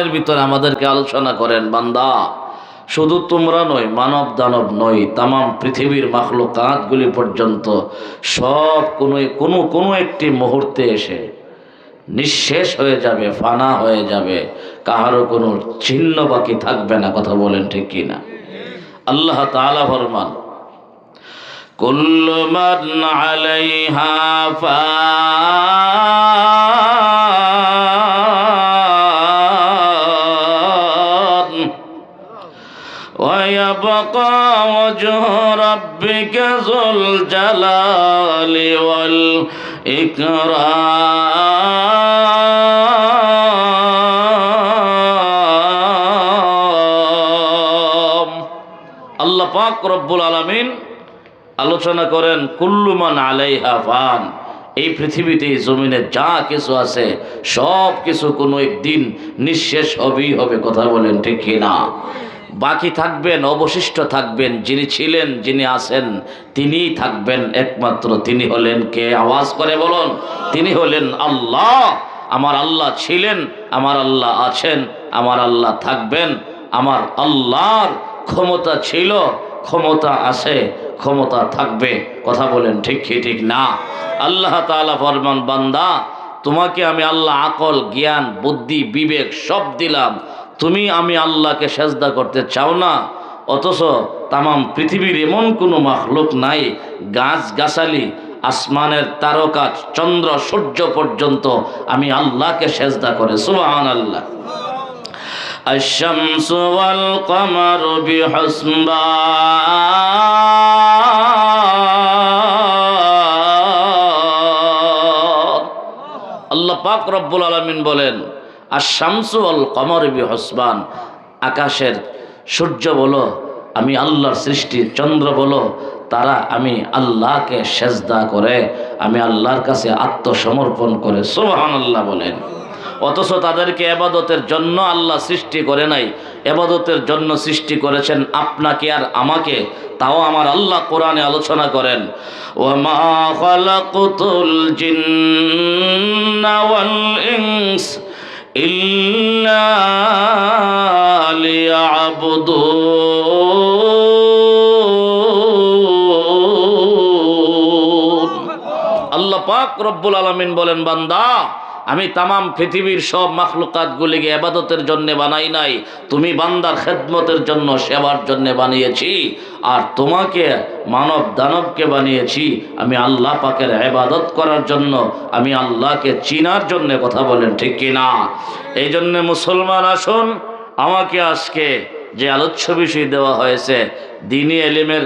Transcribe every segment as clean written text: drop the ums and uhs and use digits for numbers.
এর ভিতরে আমাদেরকে আলোচনা করেন, বান্দা শুধু তোমরা নয়, মানব দানব নয়, তামাম পৃথিবীর মাখলুকাতগুলি পর্যন্ত সব কোনো একটি মুহূর্তে এসে নিঃশেষ হয়ে যাবে, ফানা হয়ে যাবে, কাহারও কোনো চিহ্ন বাকি থাকবে না। কথা বলেন ঠিক কিনা? আল্লাহ তাআলা ফরমান, কুল্লু মান আলাইহা ফান ওয়া ইয়াবকা ওয়াজহু রাব্বিকা যুল জালালি ওয়াল ইকরাম। আল্লাহ পাক রব্বুল আলামিন আলোচনা করেন, কুল্লু মান আলাইহা ফান, এই পৃথিবীতে জমিনে যা কিছু আছে সব কিছু কোনো একদিন নিঃশেষ হবেই হবে। কথা বলেন ঠিক কিনা? বাকি থাকবেন, অবশিষ্ট থাকবেন যিনি ছিলেন, যিনি আছেন, তিনিই থাকবেন একমাত্র। তিনি হলেন কে? আওয়াজ করে বলুন। তিনি হলেন আল্লাহ। আমার আল্লাহ ছিলেন, আমার আল্লাহ আছেন, আমার আল্লাহ থাকবেন। আমার আল্লাহর ক্ষমতা ছিল, ক্ষমতা আছে, ক্ষমতা থাকবে। কথা বলেন ঠিক কি ঠিক না? আল্লাহ তাআলা ফরমান, বান্দা তোমাকে আমি আল্লাহ আকল, জ্ঞান, বুদ্ধি, বিবেক সব দিলাম, তুমি আমি আল্লাহকে সেজদা করতে চাও না। অথচ তামাম পৃথিবীর এমন কোনো মাখলুক নাই, গাছ গাছালি, আসমানের তারকা, চন্দ্র সূর্য পর্যন্ত আমি আল্লাহকে সেজদা করে। সুবহানাল্লাহ। আশ-শামসু ওয়াল কমারু বিহুসবান। আল্লাহ পাক রব্বুল আলামিন বলেন, আশ-শামসু ওয়াল কমারু বিহুসবান, আকাশের সূর্য বলো আমি আল্লাহর সৃষ্টি, চন্দ্র বলো তারা আমি আল্লাহকে সেজদা করে, আমি আল্লাহর কাছে আত্মসমর্পণ করে। সুবহানাল্লাহ বলেন। অথচ তাদেরকে ইবাদতের জন্য আল্লাহ সৃষ্টি করে নাই, ইবাদতের জন্য সৃষ্টি করেছেন আপনাকে আর আমাকে। তাও আমার আল্লাহ কোরআনে আলোচনা করেন, ওয়ামা খালাকুতুল জিন্না ওয়াল ইনস ইল্লা লিয়াবুদুন। আল্লাহ পাক রব্বুল আলামিন বলেন, বান্দা আমি তামাম পৃথিবীর সব মাখলুকাতগুলিকে ইবাদতের জন্য বানাই নাই, তুমি বান্দার খেদমতের জন্য, সেবার জন্য বানিয়েছি। আর তোমাকে মানব দানবকে বানিয়েছি আমি আল্লাহ পাকের ইবাদত করার জন্য, আমি আল্লাহকে চিনার জন্য। কথা বলেন ঠিক কিনা? এই জন্য মুসলমান আসুন, আমাকে আজকে যে আলোচ্য বিষয় দেওয়া হয়েছে, দ্বীনি ইলমের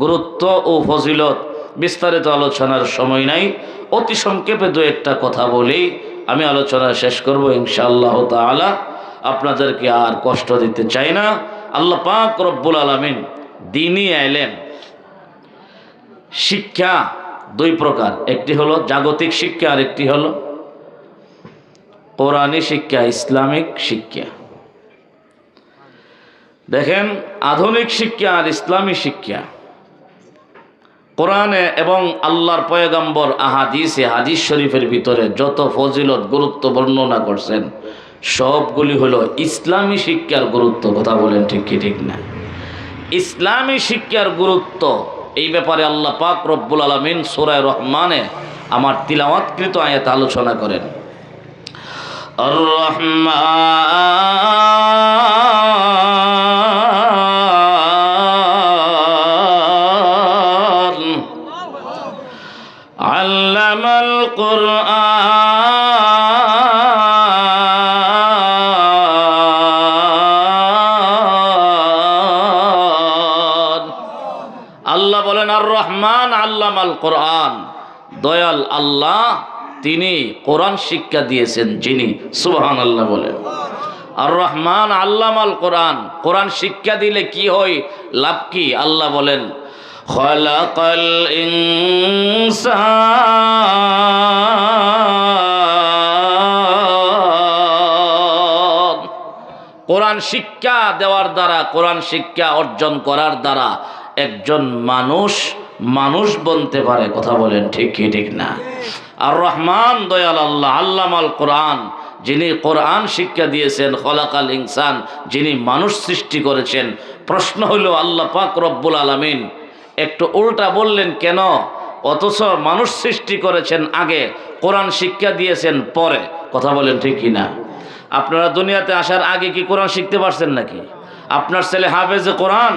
গুরুত্ব ও ফজিলত, বিস্তারিত আলোচনার সময় নাই, অতি সংক্ষেপে দু একটা কথা বলেই আমি আলোচনা শেষ করব ইনশাআল্লাহ তাআলা। আপনাদেরকে আর কষ্ট দিতে চাই না। আল্লাহ পাক রব্বুল আলামিন দ্বীনি ইলম শিক্ষা দুই প্রকার, একটি হলো জাগতিক শিক্ষা আর একটি হলো কোরআনী শিক্ষা, ইসলামিক শিক্ষা। দেখেন, আধুনিক শিক্ষা আর ইসলামী শিক্ষা কোরআনে এবং আল্লাহর পয়গম্বর আহাদিসে, হাদিস শরীফের ভিতরে যত ফজিলত, গুরুত্ব বর্ণনা করছেন সবগুলি হলো ইসলামী শিক্ষার গুরুত্ব। কথা বলেন ঠিক কি ঠিক না? ইসলামী শিক্ষার গুরুত্ব এই ব্যাপারে আল্লাহ পাক রব্বুল আলামিন সূরা রহমানে আমার তিলাওয়াতকৃত আয়াত আলোচনা করেন। আর রহমান আল্লামাল কুরআন। আল্লাহ বলেন, আর রহমান আল্লামাল কুরআন, দয়াল আল্লাহ তিনি কোরআন শিক্ষা দিয়েছেন যিনি। সুবহানাল্লাহ বলেন। আর রহমান আল্লামাল কুরআন, কোরআন শিক্ষা দিলে কি হয়, লাভ কি? আল্লাহ বলেন, খালাকাল ইনসান। কোরআন শিক্ষা দেওয়ার দ্বারা, কোরআন শিক্ষা অর্জন করার দ্বারা একজন মানুষ বনতে পারে। কথা বলেন ঠিক কি ঠিক না? আর রহমান দয়াল আল্লাহ আল্লামাল কোরআন, যিনি কোরআন শিক্ষা দিয়েছেন, খলাকাল ইনসান, যিনি মানুষ সৃষ্টি করেছেন। প্রশ্ন হলো আল্লাহ পাক রব্বুল আলামিন একটু উল্টা বললেন কেন? অথচ মানুষ সৃষ্টি করেছেন আগে, কোরআন শিক্ষা দিয়েছেন পরে। কথা বলেন ঠিক কিনা? আপনারা দুনিয়াতে আসার আগে কি কোরআন শিখতে পারছেন নাকি? আপনার ছেলে হাফেজে কোরআন,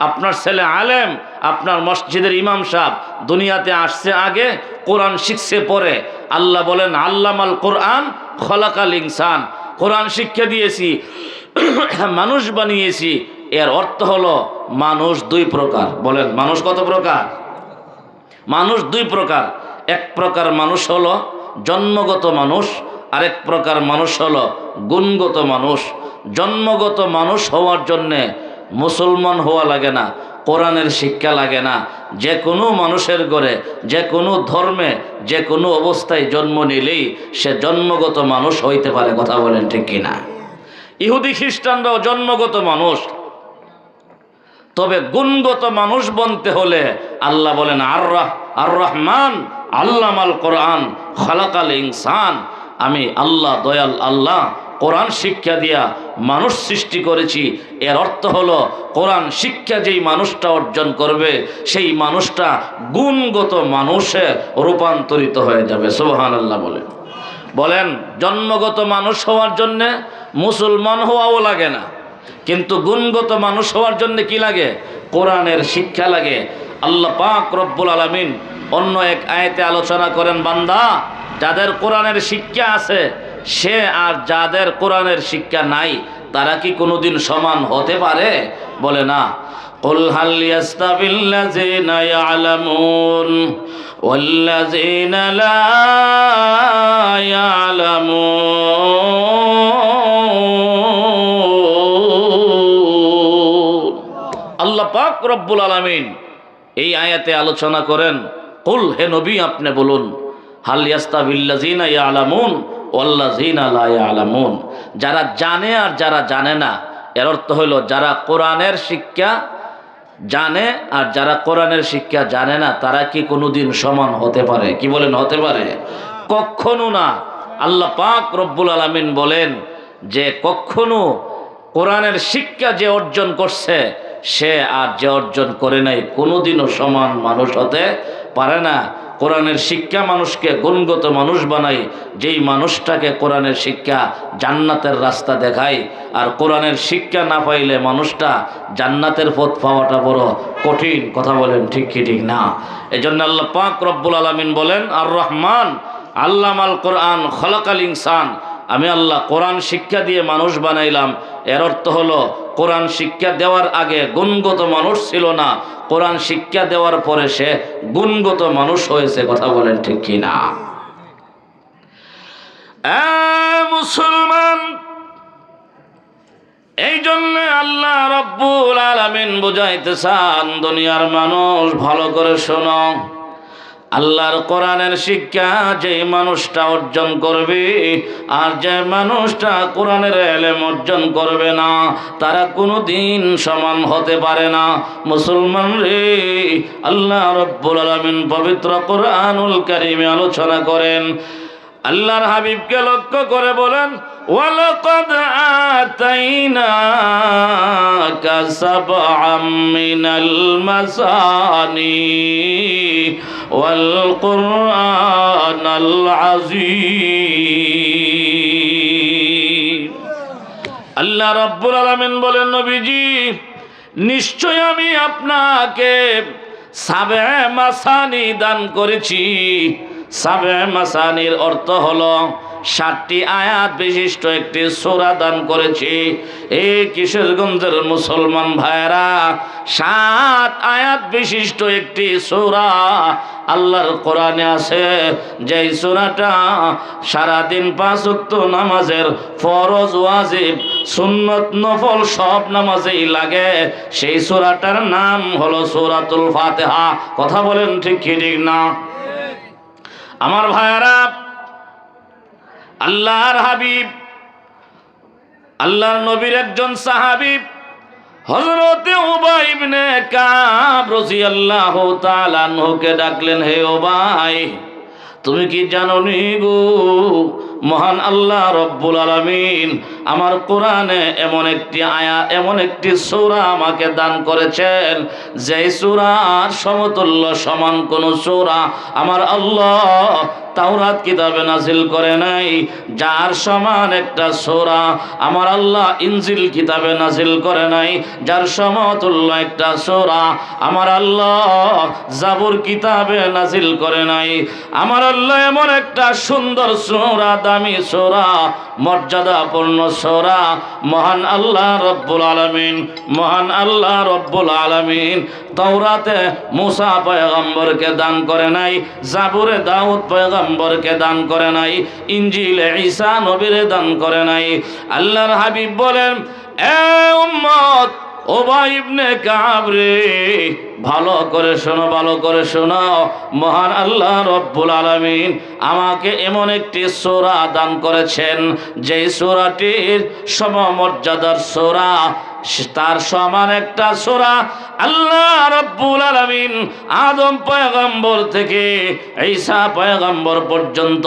আপনার ছেলে আলেম, আপনার মসজিদের ইমাম সাহেব দুনিয়াতে আসছে আগে, কোরআন শিখছে পরে। আল্লাহ বলেন আল্লামাল কোরআন খলাকাল ইনসান, কোরআন শিক্ষা দিয়েছি, মানুষ বানিয়েছি। এর অর্থ হলো মানুষ দুই প্রকার। বলেন মানুষ কত প্রকার? মানুষ দুই প্রকার। এক প্রকার মানুষ হলো জন্মগত মানুষ, আরেক প্রকার মানুষ হলো গুণগত মানুষ। জন্মগত মানুষ হওয়ার জন্যে মুসলমান হওয়া লাগে না, কোরআনের শিক্ষা লাগে না। যে কোনো মানুষের ঘরে, যে কোনো ধর্মে, যে কোনো অবস্থায় জন্ম নিলেই সে জন্মগত মানুষ হইতে পারে। কথা বলেন ঠিক কিনা? ইহুদি খ্রিস্টানরাও জন্মগত মানুষ, তবে গুণগত মানুষ বনতে হলে আল্লাহ বলেন আর রহমান আল্লামাল কোরআন খলাকাল ইনসান, আমি আল্লাহ দয়াল আল্লাহ কোরআন শিক্ষা দিয়া মানুষ সৃষ্টি করেছি। এর অর্থ হলো কোরআন শিক্ষা যেই মানুষটা অর্জন করবে সেই মানুষটা গুণগত মানুষে রূপান্তরিত হয়ে যাবে। সুবহানাল্লাহ বলেন। বলেন জন্মগত মানুষ হওয়ার জন্যে মুসলমান হওয়াও লাগে না, কিন্তু গুণগত মানুষ হওয়ার জন্য কি লাগে? কোরআনের শিক্ষা লাগে। আল্লাহ পাক রব্বুল আলামিন অন্য এক আয়াতে আলোচনা করেন, বান্দা যাদের কোরআনের শিক্ষা আছে সে আর যাদের কোরআনের শিক্ষা নাই তারা কি কোনোদিন সমান হতে পারে? বলে না। কুল হাল ইয়াস্তাবিল্লাযিনা ইয়ালামুন ওয়াল্লাযিনা লা ইয়ালামুন। আল্লাহ পাক রব্বুল আলামিন এই আয়াতে আলোচনা করেন, কুল হে নবী আপনি বলুন, হাল ইয়াস্তাবিল্লাযিনা ইয়ালামুন ওয়াল্লাযিনা লা ইয়ালামুন, যারা জানে আর যারা জানে না। এর অর্থ হলো যারা কোরআনের শিক্ষা জানে আর যারা কোরআনের শিক্ষা জানে না তারা কি কোনোদিন সমান হতে পারে? কি বলেন হতে পারে? কখনো না। আল্লাহ পাক রব্বুল আলামিন বলেন যে কখনো কোরআনের শিক্ষা যে অর্জন করছে সে আর যে অর্জন করে নাই কোনোদিনও সমান মানুষ হতে পারে না। কোরআনের শিক্ষা মানুষকে গুণগত মানুষ বানায়, যেই মানুষটাকে কোরআনের শিক্ষা জান্নাতের রাস্তা দেখায়। আর কোরআনের শিক্ষা না পাইলে মানুষটা জান্নাতের পথ পাওয়াটা বড় কঠিন। কথা বলেন ঠিক কি ঠিক না? এজন্য আল্লাহ পাক রব্বুল আলামিন বলেন আর রহমান আল্লামাল কোরআন খলাকাল ইনসান, আমি আল্লাহ কোরআন শিক্ষা দিয়ে মানুষ বানাইলাম। এর অর্থ হলো কোরআন শিক্ষা দেওয়ার আগে গুণগত মানুষ ছিল না, কোরআন শিক্ষা দেওয়ার পরে সে গুণগত মানুষ হয়েছে। কথা বলেন ঠিক কি না? মুসলমান, এই জন্য আল্লাহ রব্বুল আলামিন বুঝাইতে চান, দুনিয়ার মানুষ ভালো করে শোনো, আল্লাহর কোরআনের শিক্ষা যে মানুষটা অর্জন করবে আর যে মানুষটা কোরআনের ইলম অর্জন করবে না তারা কোনোদিন সমান হতে পারে না। মুসলমান রে, আল্লাহ রাব্বুল আলামিন পবিত্র কোরআনুল কারীমে আলোচনা করেন, আল্লাহর হাবিবকে লক্ষ্য করে বলেন, ওয়ালাকাদ আতাইনাকা সাবআম মিনাল মাসানি ওয়াল কুরআনাল আযীম। আল্লাহ রাব্বুল আলামিন বলেন, নবীজি নিশ্চয় আমি আপনাকে সাবে মাসানি দান করেছি। সাবে মাসানির অর্থ হলো 60টি আয়াত বিশিষ্ট একটি সূরা দান করেছি। এই কিশোরগঞ্জের মুসলমান ভাইরা, 7 আয়াত বিশিষ্ট একটি সূরা আল্লাহর কোরআনে আছে, যেই সূরাটা সারাদিন 5 ওয়াক্ত নামাজের ফরজ ওয়াজিব সুন্নত নফল সব নামাজেই লাগে। সেই সূরাটার নাম হলো সূরাতুল ফাতিহা। কথা বলেন ঠিক কি ঠিক না? আমার ভাইরা, আল্লাহর হাবিব আল্লাহর নবীর একজন সাহাবী হযরতে উবাই ইবনে কাব রাদিয়াল্লাহু তাআলা আনহুকে ডাকলেন, হে উবাই, তুমি কি জানো নি গো মহান আল্লাহ রব্বুল আলামিন আমার কোরআনে এমন একটি আয়াত, এমন একটি সূরা আমাকে দান করেছেন, যে সূরার সমতুল্য সমান কোন সূরা আমার আল্লাহ তাওরাত কিতাবে নাজিল করে নাই। যার সমান একটা সূরা আমার আল্লাহ ইনজিল কিতাবে নাজিল করে নাই। যার সমতুল্য একটা সূরা আমার আল্লাহ জাবুর কিতাবে নাজিল করে নাই। আমার আল্লাহ এমন একটা সুন্দর সূরা, দামি সূরা, মর্যাদাপূর্ণ সূরা মহান আল্লাহ রব্বুল আলামিন, মহান আল্লাহ রব্বুল আলামিন তাওরাতে মুসা পয়গম্বরকে দান করে নাই, জাবুরে দাউদ পয়গম্বরকে দান করে নাই, ইনজিলে ঈসা নবীরে দান করে নাই। আল্লাহর হাবিব বলেন, এ উম্মত উবাই ইবনে কাব রে, ভালো করে শোনো, ভালো করে শোনো। মহান আল্লাহ রব্বুল আলামিন আমাকে এমন একটি সূরা দান করেছেন, যে সূরাটির সমমর্যাদার সূরা, তার সমান একটা সূরা আল্লাহ রব্বুল আলামিন আদম পয়গম্বর থেকে ঈসা পয়গম্বর পর্যন্ত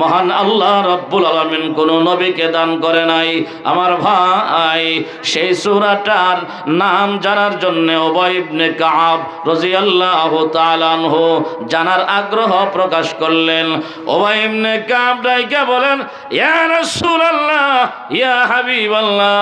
মহান আল্লাহ রব্বুল আলামিন কোন নবীকে দান করে নাই। আমার ভাই, সেই সূরাটার নাম জানার জন্য উবাই ইবনে কাব রাদিয়াল্লাহু তাআলা আনহু জানার আগ্রহ প্রকাশ করলেন। উবাই ইবনে কাব ডাইকে বলেন, ইয়া রাসূলুল্লাহ, ইয়া হাবিবাল্লাহ,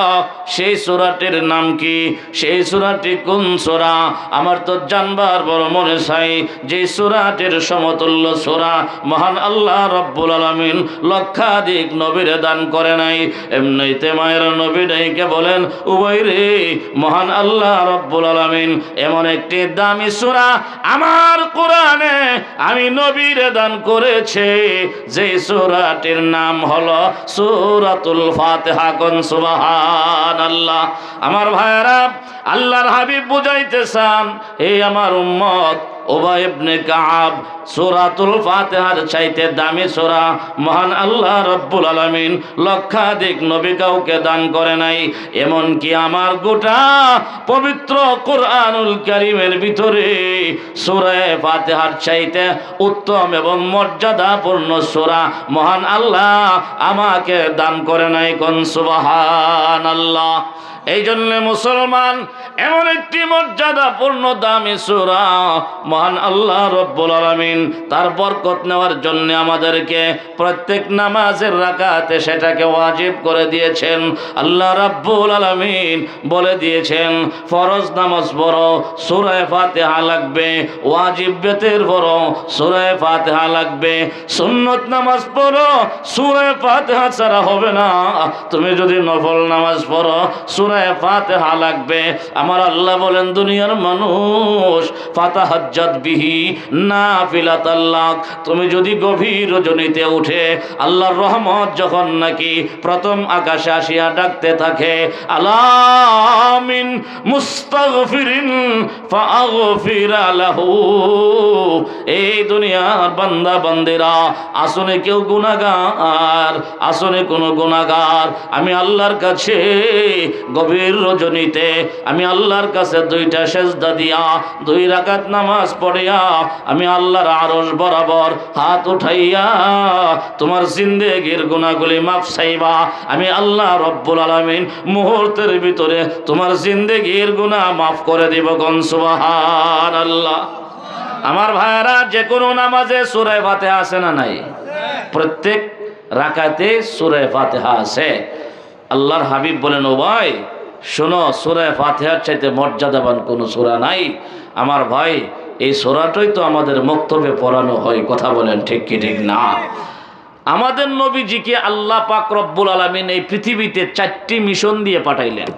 সেই সূরাটির নাম কি? সেই সূরাটি কোন সূরা? আমার তো জানবার বড় মনে চাই। যে সূরাটির সমতুল্য সূরা মহান আল্লাহ রব্বুল আলামিন লক্ষাধিক নবীরে দান করে নাই। এমনিতে মায়ের নবী ডাইকে বলেন, উবাই রে, মহান আল্লাহ রব্বুল আলামিন এমন একটি দামি সূরা আমার কোরআনে আমি নবীরে দান করেছে, যে সূরাটির নাম হলো সূরাতুল ফাতিহা। কোন সুবহানাল্লাহ। আমার ভাইরা, আল্লাহর হাবিব বুঝাইতে চান, এই আমার উম্মত উবাই ইবনে কাব সূরাতুল ফাতিহার চাইতে দামি সূরা মহান আল্লাহ রব্বুল আলামিন লক্ষাধিক নবী কাউকে দান করে নাই। এমন কি আমার গোটা পবিত্র কোরআনুল কারীমের ভিতরে সূরা ফাতিহার চাইতে উত্তম এবং মর্যাদাপূর্ণ সূরা মহান আল্লাহ আমাকে দান করে নাই। কোন সুবহানাল্লাহ। এই জন্য মুসলমান, এমন একটি মর্যাদাপূর্ণ দামি সূরা মহান আল্লাহ রব্বুল আলামিন তার বরকত নেওয়ার জন্য আমাদেরকে প্রত্যেক নামাজের রাকাতে সেটাকে ওয়াজিব করে দিয়েছেন। আল্লাহ রাব্বুল আলামিন বলে দিয়েছেন, ফরজ নামাজ পড়ো সূরা ফাতিহা লাগবে, ওয়াজিব বেতের পড়ো সূরা ফাতিহা লাগবে, সুন্নত নামাজ পড়ো সূরা ফাতিহা ছাড়া হবে না। তুমি যদি নফল নামাজ পড়ো সূরা ফাতিহা লাগবে। আমার আল্লাহ বলেন, দুনিয়ার মানুষ ফাতাহাজ্জাত বিহি নাফিলাতাল লাক, তুমি যদি গভীর রজনীতে উঠে আল্লাহর রহমত যখন নাকি প্রথম আকাশে আসিয়া ডাকতে থাকে, আলামিন মুস্তাগফিরিন ফাগফির লাহু, এই দুনিয়ার বান্দা বান্দিরা, আসলে কেউ গুনাহগার, আসলে কোনো গুনাহগার, আমি আল্লাহর কাছে গভীর রজনীতে আমি আল্লাহর কাছে দুইটা সেজদা দিয়া 2 রাকাত নামাজ পড়িয়া আমি আল্লাহর আরশ বরাবর হাত উঠাইয়া তোমার জিন্দেগীর গুনাহগুলি মাফ চাইবা, আমি আল্লাহ রব্বুল আলামিন মুহূর্তের ভিতরে তোমার জিন্দেগীর গুনাহ মাফ করে দিব। কোন সুবহানাল্লাহ। আমার ভাইরা, যে কোনো নামাজে সূরা ফাতিহা আছে না নাই? প্রত্যেক রাকাতে সূরা ফাতিহা আছে। আল্লাহর হাবিব বলেন, ও ভাই শোনো, সূরা ফাতিহার চাইতে মর্যাদাবান কোনো সূরা নাই। আমার ভাই, এই সূরাটাই তো আমাদের মক্তবে পড়ানো হয়। কথা বলেন ঠিক কি ঠিক না? আমাদের নবীজিকে আল্লাহ পাক রব্বুল আলামিন এই পৃথিবীতে 4টি মিশন দিয়ে পাঠাইলেন।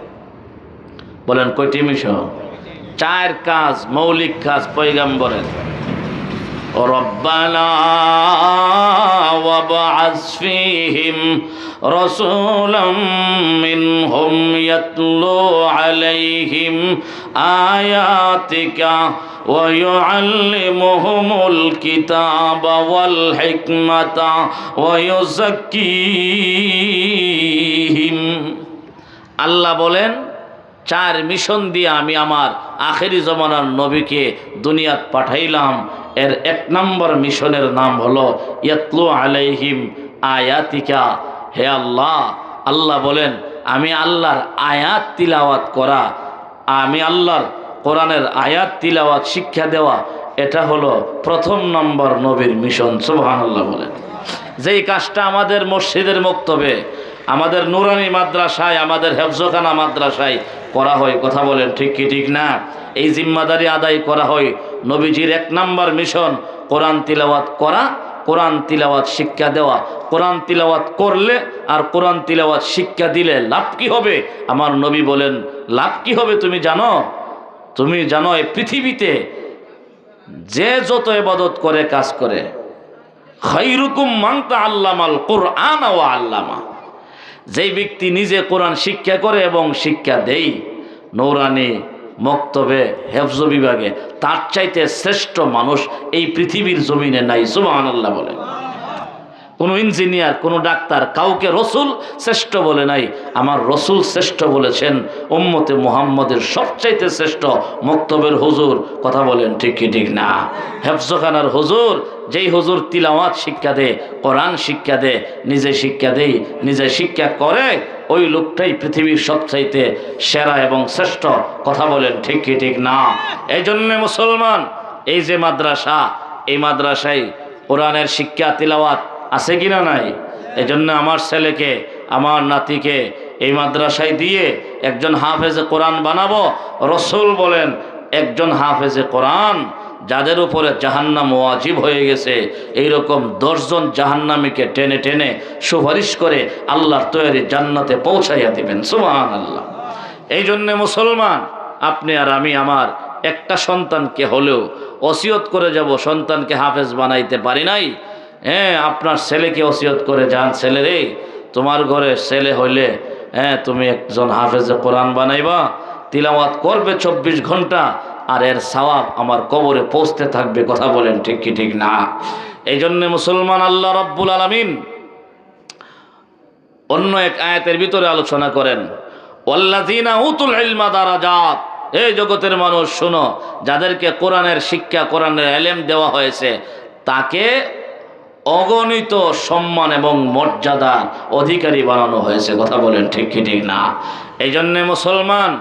বলেন কয়টি মিশন? 4 কাজ, মৌলিক কাজ পয়গম্বরের। রব্বানা ওয়াবআস ফীহিম রাসূলাম মিনহুম ইয়াতলু আলাইহিম আয়াতিকা ওয়া ইউআল্লিমুহুমুল কিতাবা ওয়াল হিকমাতা ওয়া ইউযাক্কিহিম। আল্লাহ বলেন, 4 মিশন দিয়ে আমি আমার আখেরি জমানার নবীকে দুনিয়াত পাঠাইলাম। এর 1 নম্বর মিশনের নাম হলো ইয়াতলু আলাইহিম আয়াতিকা, হে আল্লাহ, আল্লাহ বলেন আমি আল্লাহর আয়াত তিলাওয়াত করা, আমি আল্লাহর কোরআনের আয়াত তিলাওয়াত শিক্ষা দেওয়া, এটা হলো প্রথম নম্বর নবীর মিশন। সুবহানাল্লাহ বলেন। যেই কাজটা আমাদের মসজিদের মক্তবে, আমাদের নুরানি মাদ্রাসায়, আমাদের হেফজখানা মাদ্রাসায় করা হয়, কথা বলেন ঠিক কি ঠিক না? এই জিম্মাদারি আদায় করা হয়। নবীজির 1 নম্বর মিশন কোরআন তিলাওয়াত করা, কোরআন তিলাওয়াত শিক্ষা দেওয়া। কোরআন তিলাওয়াত করলে আর কোরআন তিলাওয়াত শিক্ষা দিলে লাভ কি হবে? আমার নবী বলেন লাভ কি হবে তুমি জানো? তুমি জানো এই পৃথিবীতে যে যত ইবাদত করে কাজ করে, খায়রুকুম মান তাআল্লামাল কুরআন ওয়া আল্লামা, যেই ব্যক্তি নিজে কোরআন শিক্ষা করে এবং শিক্ষা দেয় নূরানি মক্তবে হেফজ বিভাগে, তার চাইতে শ্রেষ্ঠ মানুষ এই পৃথিবীর জমিনে নাই। সুবহানাল্লাহ বলে। কোনো ইঞ্জিনিয়ার, কোনো ডাক্তার কাউকে রসুল শ্রেষ্ঠ বলে নাই, আমার রসুল শ্রেষ্ঠ বলেছেন উম্মতে মুহাম্মদের সবচাইতে শ্রেষ্ঠ মক্তবের হুজুর। কথা বলেন ঠিক কি ঠিক না? হেফজখানার হুজুর, যেই হুজুর তিলাওয়াত শিক্ষা দেয়, কোরআন শিক্ষা দেয়, নিজে শিক্ষা দেয়, নিজে শিক্ষা করে, ওই লোকটাই পৃথিবীর সবচাইতে সেরা এবং শ্রেষ্ঠ। কথা বলেন ঠিক কি ঠিক না? এই জন্যে মুসলমান, এই যে মাদ্রাসা, এই মাদ্রাসায় কোরআনের শিক্ষা তিলাওয়াত আছে কিনা নাই? এই জন্য আমার ছেলেকে, আমার নাতিকে এই মাদ্রাসায় দিয়ে একজন হাফেজে কোরআন বানাবো। রসুল বলেন একজন হাফেজে কোরআন যাদের উপরে জাহান্নাম ওয়াজিব হয়ে গেছে, এইরকম 10 জন জাহান্নামীকে টেনে টেনে সুপারিশ করে আল্লাহর তৈরি জান্নাতে পৌঁছাইয়া দিবেন। সুবহানাল্লাহ। এই জন্যে মুসলমান, আপনি আর আমি আমার একটা সন্তানকে হলেও ওসিয়ত করে যাব, সন্তানকে হাফেজ বানাইতে পারি নাই। হ্যাঁ, আপনার ছেলেকে ওসিয়ত করে যান, ছেলে রে, তোমার ঘরে ছেলে হইলে তুমি একজন হাফেজে কোরআন বানাইবা, তিলাওয়াত করবে 24 ঘন্টা, আর এর সওয়াব আমার কবরে পৌঁছতে থাকবে। কথা বলেন ঠিক কি ঠিক না? এই জন্যে মুসলমান, আল্লাহ রাব্বুল আলামিন অন্য এক আয়াতের ভিতরে আলোচনা করেন, ওয়াল্লাযীনা উতুল ইলমা দারাজাত। এই জগতের মানুষ শোনো, যাদেরকে কোরআনের শিক্ষা, কোরআনের ইলম দেওয়া হয়েছে, তাকে অগণিত সম্মান এবং মর্যাদার অধিকারী বানানো হয়েছে। কথা বলেন ঠিক কি ঠিক না? এই জন্যে মুসলমান,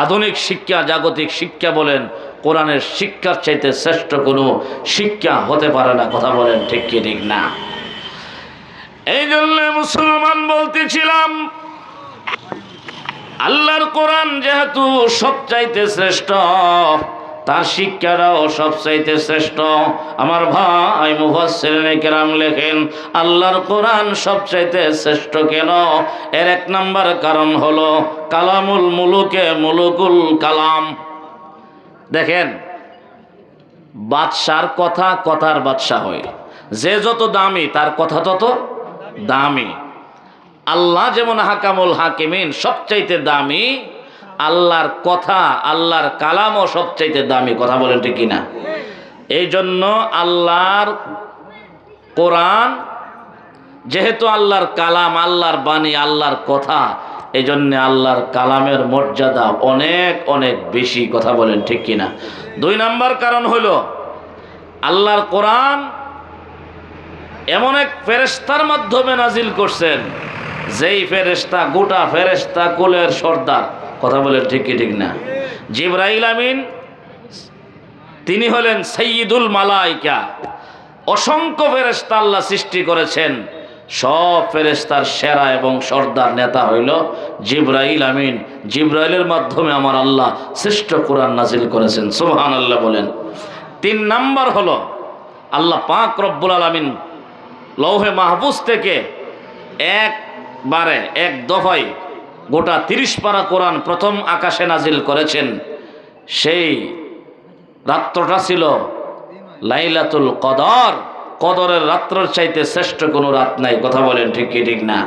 আধুনিক শিক্ষা, জাগতিক শিক্ষা বলেন, কোরআনের শিক্ষার চাইতে শ্রেষ্ঠ কোনো শিক্ষা হতে পারে না। কথা বলেন ঠিক কি ঠিক না? এই জন্য মুসলমান বলতেছিলাম, আল্লাহর কোরআন যেহেতু সবচাইতে শ্রেষ্ঠ, তার শিক্ষাটাও সবচাইতে শ্রেষ্ঠ। আমার ভাই মুফাসসিরিনে কেরাম লেখেন, আল্লাহর কোরআন সবচাইতে শ্রেষ্ঠ কেন? এর 1 নম্বর কারণ হলো কালামুল মুলুকে মুলুকুল কালাম। দেখেন, বাদশার কথা কথার বাদশা হয়, যে যত দামি তার কথা তত দামি। আল্লাহ যেমন হাকামুল হাকিমিন, সবচাইতে দামি, আল্লাহর কথা, আল্লাহর কালামও সবচাইতে দামি। কথা বলেন ঠিক কিনা? এই জন্য আল্লাহর কোরআন যেহেতু আল্লাহর কালাম, আল্লাহর বাণী, আল্লাহর কথা, এই জন্যে আল্লাহর কালামের মর্যাদা অনেক অনেক বেশি। কথা বলেন ঠিক কিনা? 2 নম্বর কারণ হলো আল্লাহর কোরআন এমন এক ফেরেশতার মাধ্যমে নাজিল করছেন, যেই ফেরেশতা গোটা ফেরেশতা কুলের সর্দার। কথা বলেন ঠিক কি ঠিক না? জিবরাইল আমিন, তিনি হলেন সাইয়্যিদুল মালায়েকা। অসংখ্য ফেরেশতা আল্লাহ সৃষ্টি করেছেন, সব ফেরেশতার সেরা এবং সর্দার নেতা হইল জিবরাইল আমিন। জিবরাইলের মাধ্যমে আমার আল্লাহ শ্রেষ্ঠ কোরআন নাজিল করেছেন। সুবহানাল্লাহ বলেন। 3 নম্বর হলো আল্লাহ পাক রব্বুল আলামিন লৌহে মাহফুজ থেকে একবারে এক দফায় গোটা 30 পারা কোরআন প্রথম আকাশে নাজিল করেছেন। সেই রাত্রটা ছিল লাইলাতুল কদর। কদরের রাত্রের চাইতে শ্রেষ্ঠ কোনো রাত নাই। কথা বলেন ঠিক কি ঠিক না?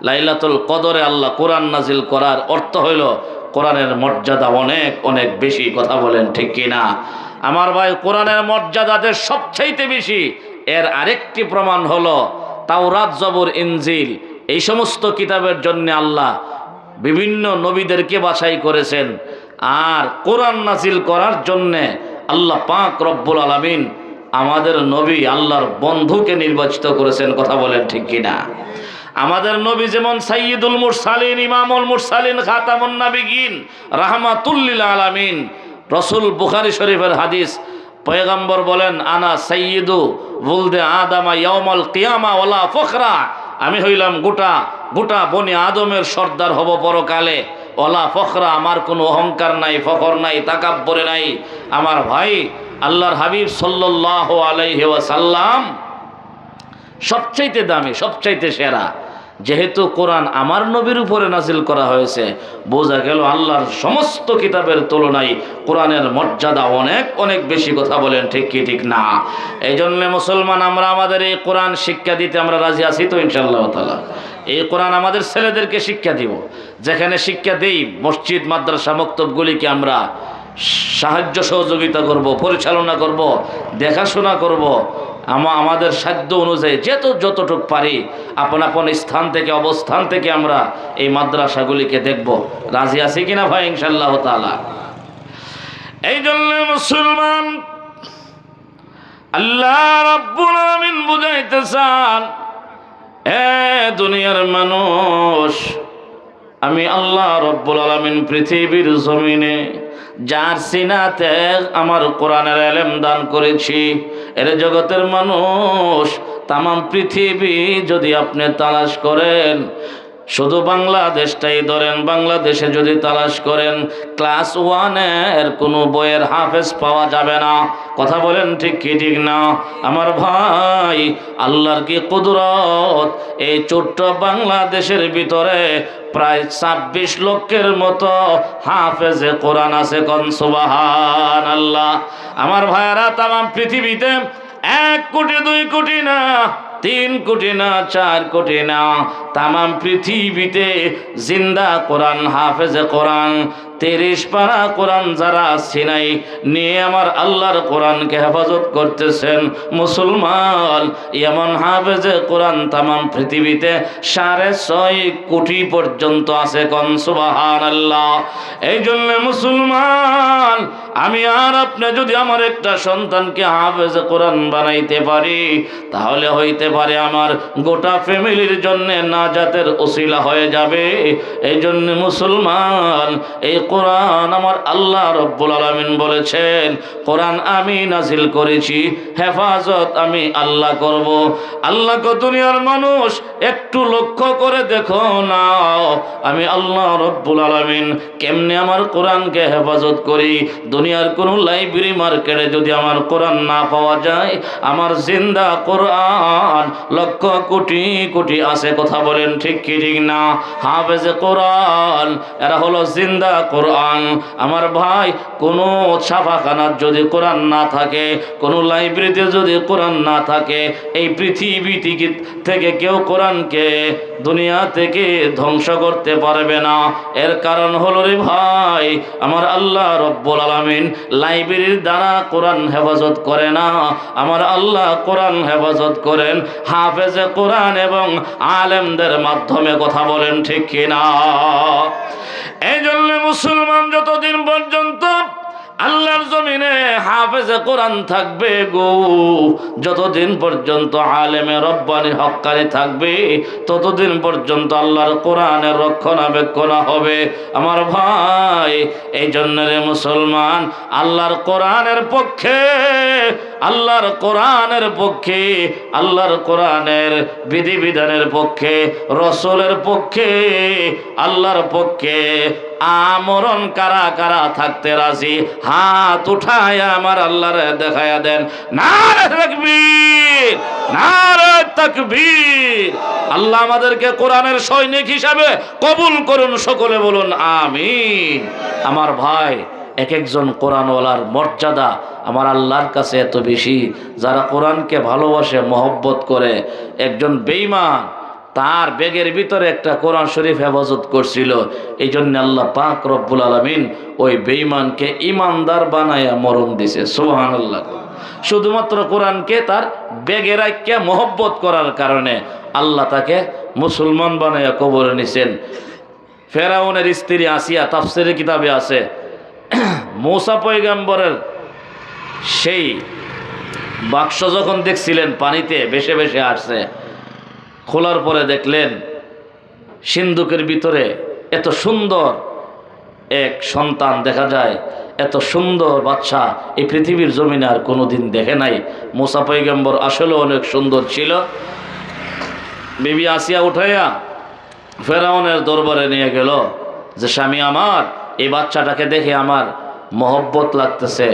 লাইলাতুল কদরে আল্লাহ কোরআন নাজিল করার অর্থ হইল কোরআনের মর্যাদা অনেক অনেক বেশি। কথা বলেন ঠিক কি না? আমার ভাই, কোরআনের মর্যাদা যে সবচাইতে বেশি, এর আরেকটি প্রমাণ হলো তাওরাত, জবুর, ইনজিল, এই সমস্ত কিতাবের জন্য আল্লাহ বিভিন্ন নবীদেরকে বাছাই করেছেন। আর কোরআন নাজিল করার জন্যে আল্লাহ পাক রব্বুল আলামিন আমাদের নবী আল্লাহর বন্ধুকে নির্বাচিত করেছেন। কথা বলেন ঠিক কিনা? আমাদের নবী যেমন সাইয়্যিদুল মুরসালিন, ইমামুল মুরসালিন, খাতামুন নাবিয়িন, রাহমাতুল লিল আলামিন। রাসূল বুখারী শরীফের হাদিস, পয়গম্বর বলেন, আনা সাইয়্যিদু ওয়ালদে আদামা ইয়াউমাল কিয়ামা ওয়ালা ফখরা। আমি হইলাম গোটা বনি আদমের সর্দার হব পরকালে। ওয়ালা ফখরা, আমার কোনো অহংকার নাই, ফখর নাই, তাকাব্বুর নাই। আমার ভাই, আল্লাহর হাবিব সাল্লাল্লাহু আলাইহি ওয়াসাল্লাম সবচাইতে দামি, সবচাইতে সেরা। যেহেতু কোরআন আমার নবীর উপরে নাজিল করা হয়েছে, বোঝা গেল আল্লাহর সমস্ত কিতাবের তুলনায় কোরআনের মর্যাদা অনেক অনেক বেশি। কথা বলেন ঠিক কি ঠিক না? এই জন্য মুসলমান আমরা আমাদের এই কোরআন শিক্ষা দিতে আমরা রাজি আছি তো ইনশাআল্লাহ তাআলা। এই কোরআন আমাদের ছেলেদেরকে শিক্ষা দিব। যেখানে শিক্ষা দেই, মসজিদ মাদ্রাসা মক্তবগুলিকে আমরা সাহায্য সহযোগিতা করব, পরিচালনা করব, দেখাশোনা করব। আমাদের সাধ্য অনুযায়ী যতটুক পারি আপন আপন স্থান থেকে, অবস্থান থেকে আমরা এই মাদ্রাসাগুলিকে দেখব। রাজি আছি কিনা ভাই ইনশাআল্লাহ তাআলা? এই জন্য মুসলমান, আল্লাহ রাব্বুল আলামিন বুঝাইতে চান, এ দুনিয়ার মানুষ, আমি আল্লাহ রাব্বুল আলামিন পৃথিবীর জমিনে যার সিনাতে আমার কোরআনের ইলম দান করেছি, এর জগতের মানুষ তামাম পৃথিবী যদি আপনি তালাশ করেন, শুধু বাংলাদেশটাই ধরেন, বাংলাদেশে যদি তালাশ করেন, ক্লাস 1-এর কোনো বইয়ের হাফেজ পাওয়া যাবে না। কথা বলেন ঠিক কি ঠিক না? আমার ভাই, আল্লাহর কি কুদরত! এই ছোট্ট বাংলাদেশের ভিতরে প্রায় 26 লক্ষের মতো হাফেজে কোরআন আছে। কোন সুবহানাল্লাহ! আমার ভাইয়েরা, তামাম পৃথিবীতে 1 কোটি 2 কোটি না, 3 কোটি না, 4 কোটি না, তামাম পৃথিবীতে জিন্দা কোরআন, হাফেজে কোরআন, 30 পারা কোরআন যারা সিনাই নিয়ে আমার আল্লাহর কোরআনকে হেফাজত করতেছেন মুসলমান, এমন হাফেজে কোরআন তামাম পৃথিবীতে 6.5 কোটি পর্যন্ত আছে। কোন সুবহানাল্লাহ! এই জন্য মুসলমান, আমি আর আপনি যদি আমার একটা সন্তানকে হাফেজে কোরআন বানাইতে পারি, তাহলে হইতে পারে আমার গোটা ফ্যামিলির জন্য নাজাতের ওসিলা হয়ে যাবে। এই জন্য মুসলমান, এই কোরআন আমার আল্লাহ রব্বুল আলামিন বলেছেন, কোরআন আমি নাজিল করেছি, হেফাজত আমি আল্লাহ করব। আল্লাহকে দুনিয়ার মানুষ একটু লক্ষ্য করে দেখো না, আমি আল্লাহ রব্বুল আলামিন কেমনে আমার কোরআনকে হেফাজত করি। দুনিয়ার কোনো লাইব্রেরি মার্কেটে যদি আমার কোরআন না পাওয়া যায়, আমার জিন্দা কোরআন লক্ষ কোটি কোটি আছে। কথা বলেন ঠিক কি ঠিক না? হাফেজে কোরআন এরা হলো জিন্দা কোরআন। আমার ভাই, কোনো ছাপাখানার যদি কোরআন না থাকে, কোনো লাইব্রেরিতে যদি কোরআন না থাকে, এই পৃথিবী থেকে কেউ কোরআনকে দুনিয়া থেকে ধ্বংস করতে পারবে না। এর কারণ হলো রে ভাই, আমার আল্লাহ রব্বুল আলামিন লাইব্রেরির দ্বারা কোরআন হেফাজত করে না, আমার আল্লাহ কোরআন হেফাজত করেন হাফেজে কোরআন এবং আলেমদের মাধ্যমে। কথা বলেন ঠিক কিনা? এই জন্য মুসলমান, যতদিন পর্যন্ত আল্লাহর জমিনে হাফেজে কোরআন থাকবে গো, যতদিন পর্যন্ত আলেমে রব্বানি হক্কানি থাকবে, ততদিন পর্যন্ত আল্লাহর কোরআনের রক্ষণাবেক্ষণ হবে। আমার ভাই, এই জন্য রে মুসলমান, আল্লাহর কোরআনের পক্ষে, আল্লাহর কোরআনের পক্ষে, আল্লাহর কোরআনের বিধিবিধানের পক্ষে, রসুলের পক্ষে, আল্লাহর পক্ষে আমরণ কারা কারা থাকতে রাজি? হাত উঠায় আমার আল্লাহরে দেখায়া দেন। নারে তাকবীর, নারে তাকবীর! আল্লাহ আমাদেরকে কোরআনের সৈনিক হিসাবে কবুল করুন। সকলে বলুন আমিন। আমার ভাই, এক একজন কোরআনওয়ালার মর্যাদা আমার আল্লাহর কাছে এত বেশি, যারা কোরআনকে ভালোবাসে, মহব্বত করে। একজন বেঈমান তার ব্যাগের ভিতরে একটা কোরআন শরীফ হেফাজত করছিল, এই জন্য আল্লাহ পাক রব্বুল আলামিন ওই বেঈমানকে ইমানদার বানায়া মরণ দিছে। সুবহানাল্লাহ! শুধুমাত্র কোরআনকে তার ব্যাগে রাখিয়া মহব্বত করার কারণে আল্লাহ তাকে মুসলমান বানায়া কবরে নিছেন। ফেরাউনের স্ত্রী আসিয়া, তাফসীরের কিতাবে আছে, মূসা পয়গম্বরের সেই বাক্স যখন দেখছিলেন পানিতে ভেসে ভেসে আসছে, খোলার পরে দেখলেন সিন্দুকের ভিতরে এত সুন্দর এক সন্তান দেখা যায়। এত সুন্দর বাচ্চা এই পৃথিবীর জমিনে আর কোনোদিন দেখে নাই। মুসা পয়গম্বর আসলে অনেক সুন্দর ছিল। বিবি আসিয়া উঠাইয়া ফেরাউনের দরবারে নিয়ে গেল যে স্বামী আমার, এই বাচ্চাটাকে দেখে আমার মহব্বত লাগতেছে,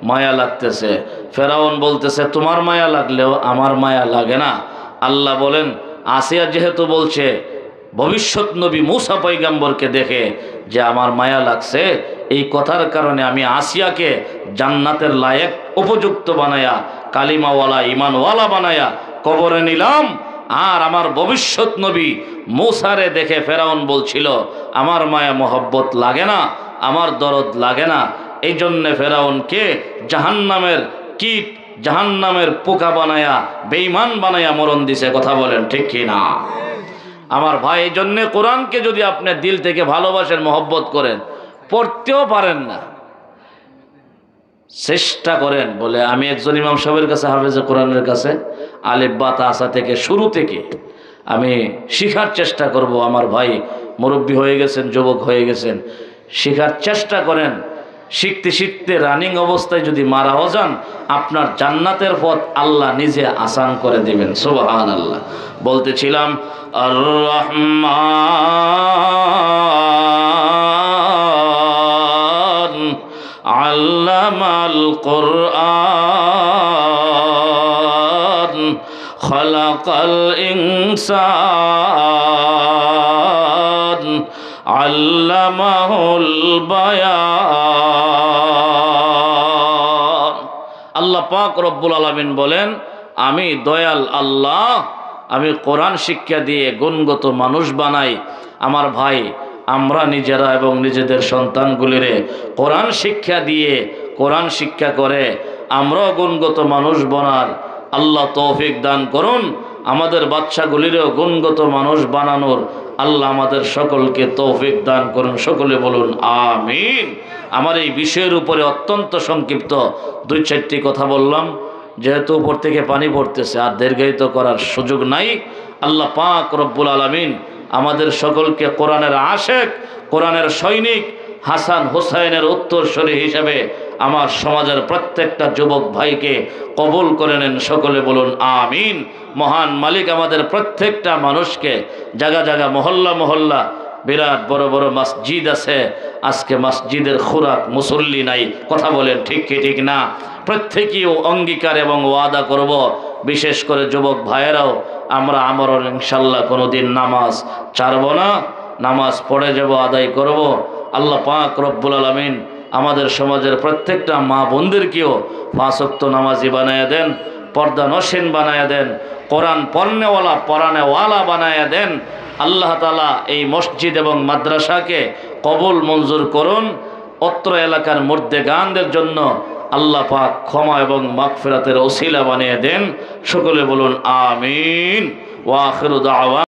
মায়া লাগতেছে। ফেরাউন বলতেছে তোমার মায়া লাগলেও আমার মায়া লাগে না। আল্লাহ বলেন আসিয়া যেহেতু বলছে ভবিষ্যৎ নবী মুসা পয়গম্বরকে দেখে যে আমার মায়া লাগছে, এই কথার কারণে আমি আসিয়াকে জান্নাতের লায়েক উপযুক্ত বানায়া, কালিমাওয়ালা ইমানওয়ালা বানায়া কবরে নিলাম। আর আমার ভবিষ্যৎ নবী মুসারে দেখে ফেরাউন বলছিল আমার মায়া মোহব্বত লাগে না, আমার দরদ লাগে না। এই জন্যে ফেরাউনকে জাহান্নামের কীট, জাহান্নামের পোকা বানায়া, বেঈমান বানায়া মরণ দিছে। কথা বলেন ঠিক কি না? আমার ভাই, এই জন্যে কোরআনকে যদি আপনি দিল থেকে ভালোবাসেন, মহব্বত করেন, পড়তেও পারেন না, চেষ্টা করেন। বলে আমি একজন ইমাম সাহেবের কাছে, হাফেজে কোরআনের কাছে আলিফ বা তা আসা থেকে শুরু থেকে আমি শিখার চেষ্টা করব। আমার ভাই মুরব্বী হয়ে গেছেন, যুবক হয়ে গেছেন, শিখার চেষ্টা করেন। শিখতে শিখতে রানিং অবস্থায় যদি মারাও যান, আপনার জান্নাতের পথ আল্লাহ নিজে আসান করে দেবেন। সুবহানাল্লাহ। বলতেছিলাম আর রহমান আল্লামাল কুরআন খালাকাল ইনসান আল্লামাহুল বায়ান। আল্লাহ পাক রব্বুল আলামিন বলেন আমি দয়াল আল্লাহ, আমি কোরআন শিক্ষা দিয়ে গুণগত মানুষ বানাই। আমার ভাই, আমরা নিজেরা এবং নিজেদের সন্তানগুলিরে কোরআন শিক্ষা দিয়ে, কোরআন শিক্ষা করে আমরাও গুণগত মানুষ বনার আল্লাহ তৌফিক দান করুন। আমাদের বাচ্চাগুলিরও গুণগত মানুষ বানানোর আল্লাহ আমাদের সকলকে তৌফিক দান করুন। সকলে বলুন আমিন। আমার এই বিষয়ের উপরে অত্যন্ত সংক্ষিপ্ত 2-4টি কথা বললাম, যেহেতু উপর থেকে পানি পড়তেছে আর দীর্ঘায়িত করার সুযোগ নাই। আল্লাহ পাক রব্বুল আলামিন আমাদের সকলকে কোরআনের আশেক, কোরআনের সৈনিক, হাসান হুসাইনের উত্তরসূরি হিসেবে আমার সমাজের প্রত্যেকটা যুবক ভাইকে কবুল করে নেন। সকলে বলুন আমিন। মহান মালিক আমাদের প্রত্যেকটা মানুষকে জায়গা জায়গা, মহল্লা মহল্লা বিরাট বড় বড় মসজিদ আছে, আজকে মসজিদের খুরাক মুসল্লি নাই। কথা বলেন ঠিক কি ঠিক না? প্রত্যেকেই অঙ্গীকার এবং ওয়াদা করব, বিশেষ করে যুবক ভাইয়েরাও আমরা ইনশাল্লাহ কোনোদিন নামাজ ছাড়ব না, নামাজ পড়ে যাব, আদায় করব। আল্লাহ পাক রব্বুল আলামিন আমাদের সমাজের প্রত্যেকটা মা বোনদেরকেও 5 ওয়াক্ত নামাজি বানায়া দেন, পর্দা নসীন বানায়া দেন, কোরআন পড়নেওয়ালা পড়ানেওয়ালা বানায়া দেন। আল্লাহ তাআলা এই মসজিদ এবং মাদ্রাসাকে কবুল মঞ্জুর করুন। অত্র এলাকার মুর্দেগানদের জন্য আল্লাহ পাক ক্ষমা এবং মাগফিরাতের ওসিলা বানিয়ে দেন। সকলে বলুন আমিন। ওয়া আখিরু দাওয়া।